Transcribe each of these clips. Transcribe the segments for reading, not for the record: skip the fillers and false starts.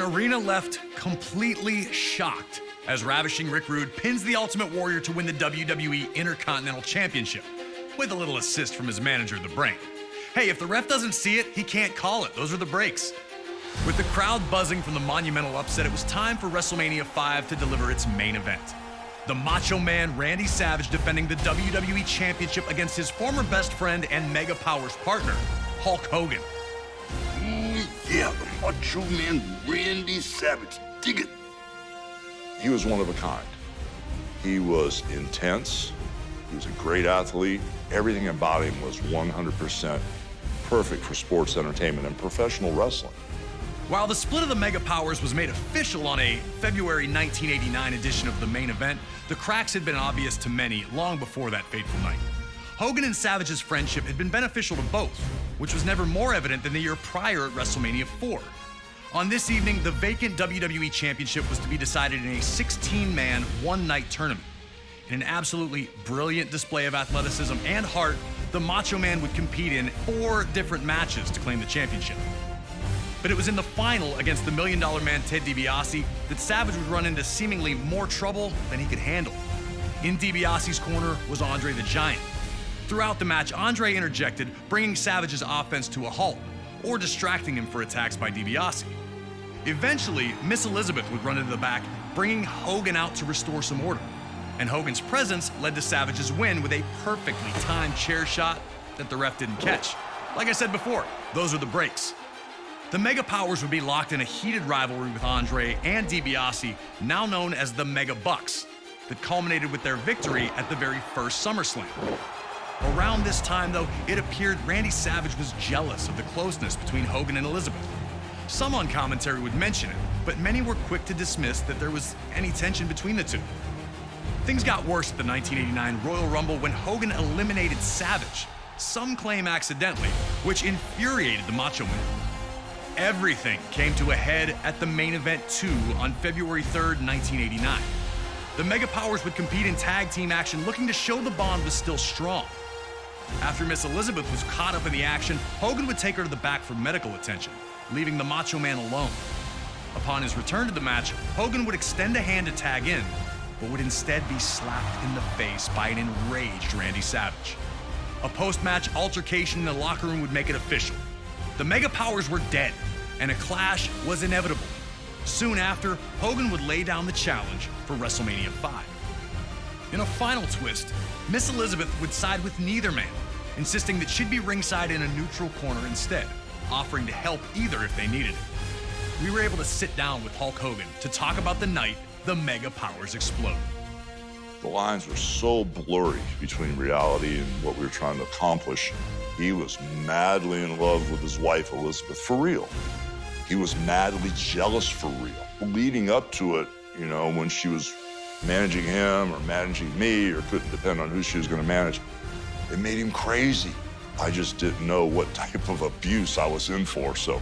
arena left completely shocked as Ravishing Rick Rude pins the Ultimate Warrior to win the WWE Intercontinental Championship, with a little assist from his manager, The Brain. Hey, if the ref doesn't see it, he can't call it. Those are the breaks. With the crowd buzzing from the monumental upset, it was time for WrestleMania V to deliver its main event. The Macho Man Randy Savage defending the WWE Championship against his former best friend and Mega Powers partner, Hulk Hogan. Yeah, the Macho Man Randy Savage. Dig it. He was one of a kind. He was intense. He was a great athlete. Everything about him was 100% perfect for sports entertainment and professional wrestling. While the split of the Mega Powers was made official on a February 1989 edition of the main event, the cracks had been obvious to many long before that fateful night. Hogan and Savage's friendship had been beneficial to both, which was never more evident than the year prior at WrestleMania IV. On this evening, the vacant WWE Championship was to be decided in a 16-man, one-night tournament. In an absolutely brilliant display of athleticism and heart, the Macho Man would compete in 4 different matches to claim the championship. But it was in the final against the $1 Million Man Ted DiBiase that Savage would run into seemingly more trouble than he could handle. In DiBiase's corner was Andre the Giant. Throughout the match, Andre interjected, bringing Savage's offense to a halt, or distracting him for attacks by DiBiase. Eventually, Miss Elizabeth would run into the back, bringing Hogan out to restore some order. And Hogan's presence led to Savage's win with a perfectly timed chair shot that the ref didn't catch. Like I said before, those are the breaks. The Mega Powers would be locked in a heated rivalry with Andre and DiBiase, now known as the Mega Bucks, that culminated with their victory at the very first SummerSlam. Around this time, though, it appeared Randy Savage was jealous of the closeness between Hogan and Elizabeth. Some on commentary would mention it, but many were quick to dismiss that there was any tension between the two. Things got worse at the 1989 Royal Rumble when Hogan eliminated Savage, some claim accidentally, which infuriated the Macho Man. Everything came to a head at the main event 2 on February 3rd, 1989. The Mega Powers would compete in tag team action, looking to show the bond was still strong. After Miss Elizabeth was caught up in the action, Hogan would take her to the back for medical attention, leaving the Macho Man alone. Upon his return to the match, Hogan would extend a hand to tag in, but would instead be slapped in the face by an enraged Randy Savage. A post-match altercation in the locker room would make it official. The Mega Powers were dead, and a clash was inevitable. Soon after, Hogan would lay down the challenge for WrestleMania V. In a final twist, Miss Elizabeth would side with neither man, insisting that she'd be ringside in a neutral corner instead, offering to help either if they needed it. We were able to sit down with Hulk Hogan to talk about the night the Mega Powers exploded. The lines were so blurry between reality and what we were trying to accomplish. He was madly in love with his wife, Elizabeth, for real. He was madly jealous for real. Leading up to it, you know, when she was managing him or managing me or couldn't depend on who she was going to manage, it made him crazy. I just didn't know what type of abuse I was in for, so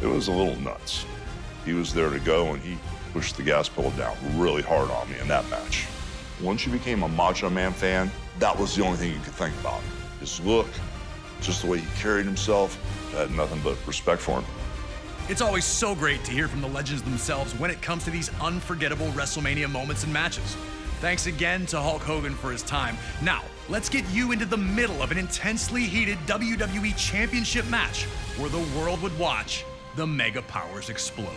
it was a little nuts. He was there to go, and he pushed the gas pedal down really hard on me in that match. Once you became a Macho Man fan, that was the only thing you could think about. His look, just the way he carried himself, I had nothing but respect for him. It's always so great to hear from the legends themselves when it comes to these unforgettable WrestleMania moments and matches. Thanks again to Hulk Hogan for his time. Now, let's get you into the middle of an intensely heated WWE Championship match where the world would watch the Mega Powers explode.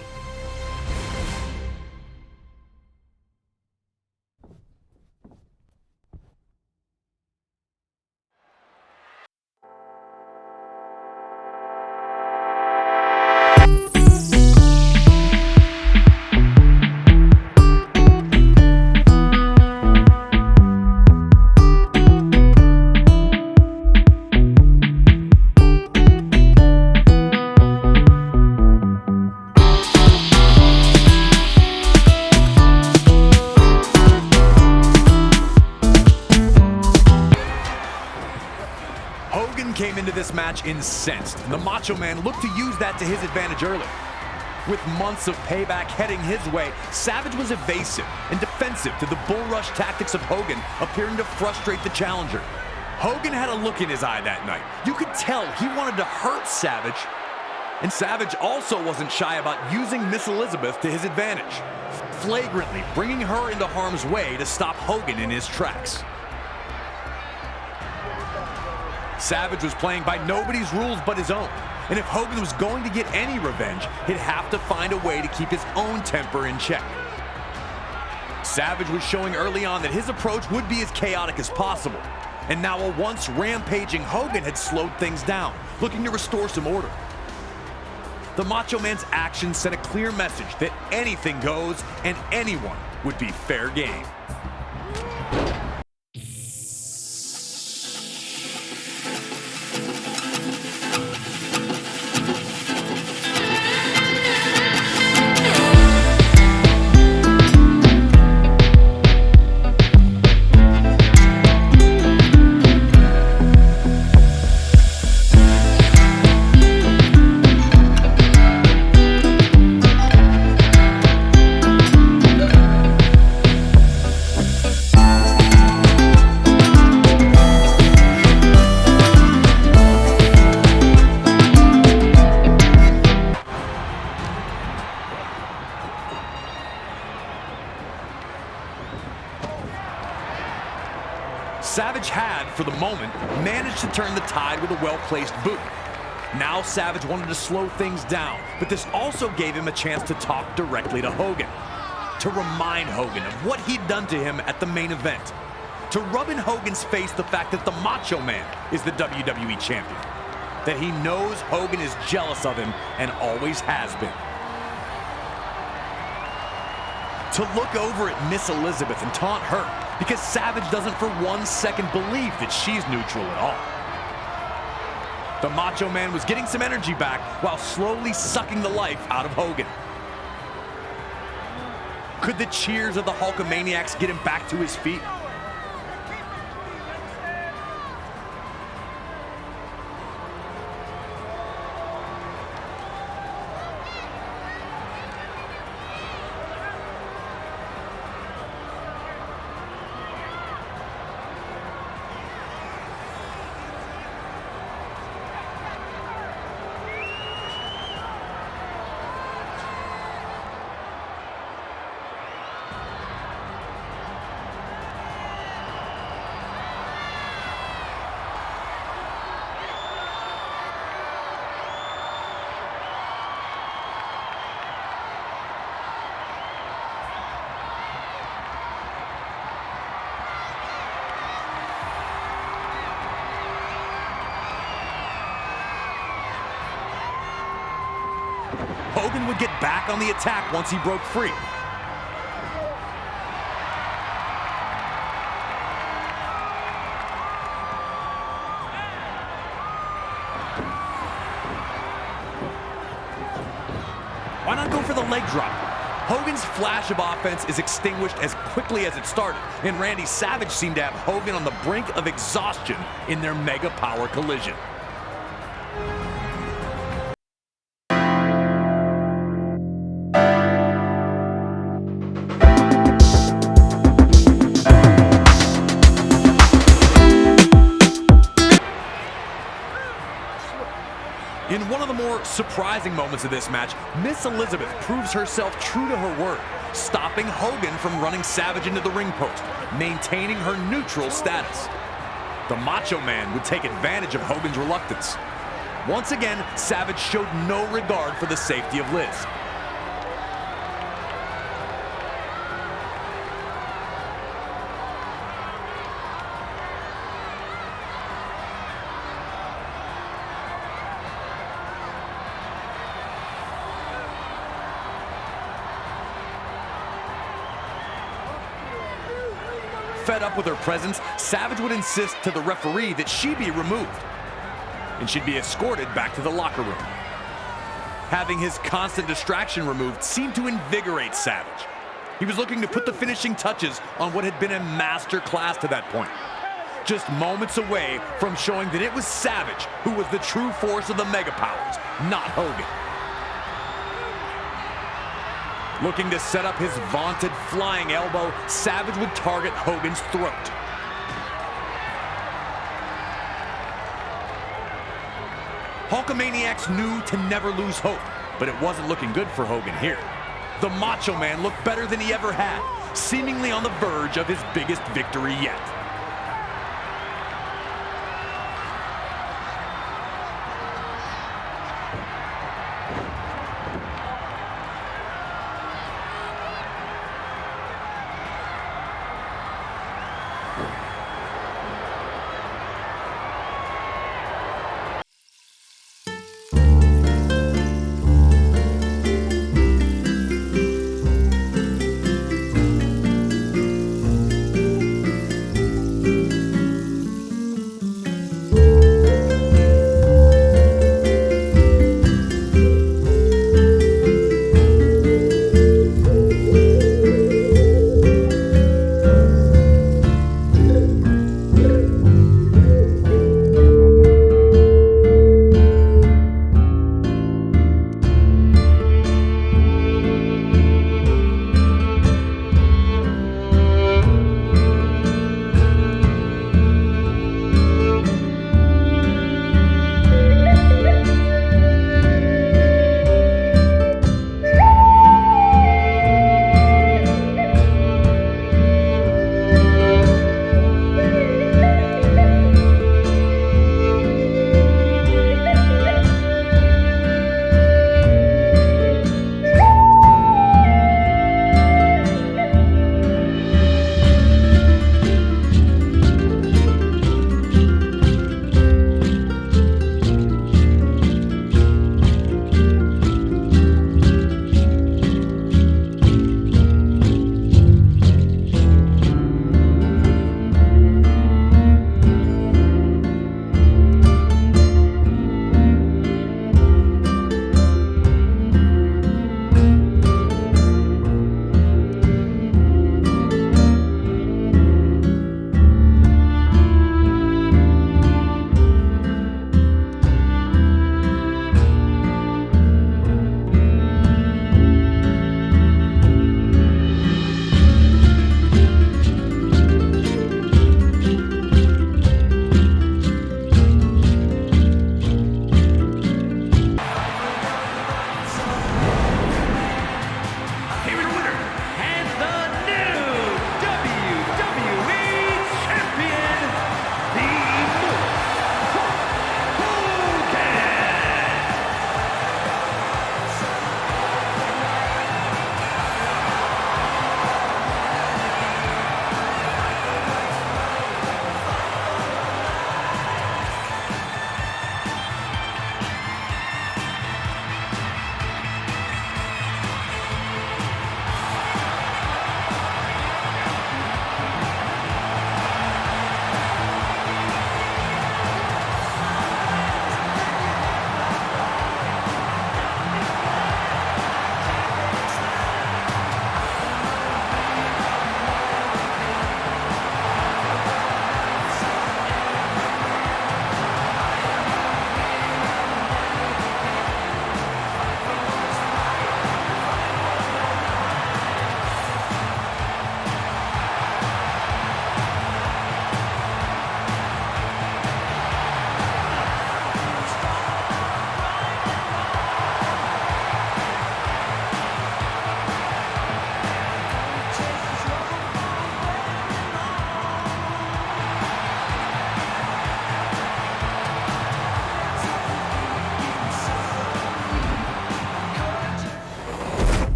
Came into this match incensed, and the Macho Man looked to use that to his advantage early. With months of payback heading his way, Savage was evasive and defensive to the bull rush tactics of Hogan, appearing to frustrate the challenger. Hogan had a look in his eye that night. You could tell he wanted to hurt Savage, And Savage also wasn't shy about using Miss Elizabeth to his advantage, flagrantly bringing her into harm's way to stop Hogan in his tracks. Savage was playing by nobody's rules but his own, and if Hogan was going to get any revenge, he'd have to find a way to keep his own temper in check. Savage was showing early on that his approach would be as chaotic as possible, and now a once rampaging Hogan had slowed things down, looking to restore some order. The Macho Man's actions sent a clear message that anything goes and anyone would be fair game. Savage had, for the moment, managed to turn the tide with a well-placed boot. Now Savage wanted to slow things down, but this also gave him a chance to talk directly to Hogan, to remind Hogan of what he'd done to him at the main event, to rub in Hogan's face the fact that the Macho Man is the WWE Champion, that he knows Hogan is jealous of him and always has been. To look over at Miss Elizabeth and taunt her, because Savage doesn't for 1 second believe that she's neutral at all. The Macho Man was getting some energy back while slowly sucking the life out of Hogan. Could the cheers of the Hulkamaniacs get him back to his feet? Hogan would get back on the attack once he broke free. Why not go for the leg drop? Hogan's flash of offense is extinguished as quickly as it started, and Randy Savage seemed to have Hogan on the brink of exhaustion in their mega power collision. In one of the more surprising moments of this match, Miss Elizabeth proves herself true to her word, stopping Hogan from running Savage into the ring post, maintaining her neutral status. The Macho Man would take advantage of Hogan's reluctance. Once again, Savage showed no regard for the safety of Liz. Fed up with her presence, Savage would insist to the referee that she be removed, and she'd be escorted back to the locker room. Having his constant distraction removed seemed to invigorate Savage. He was looking to put the finishing touches on what had been a master class to that point, just moments away from showing that it was Savage who was the true force of the Mega Powers, not Hogan. Looking to set up his vaunted flying elbow, Savage would target Hogan's throat. Hulkamaniacs knew to never lose hope, but it wasn't looking good for Hogan here. The Macho Man looked better than he ever had, seemingly on the verge of his biggest victory yet.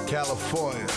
California.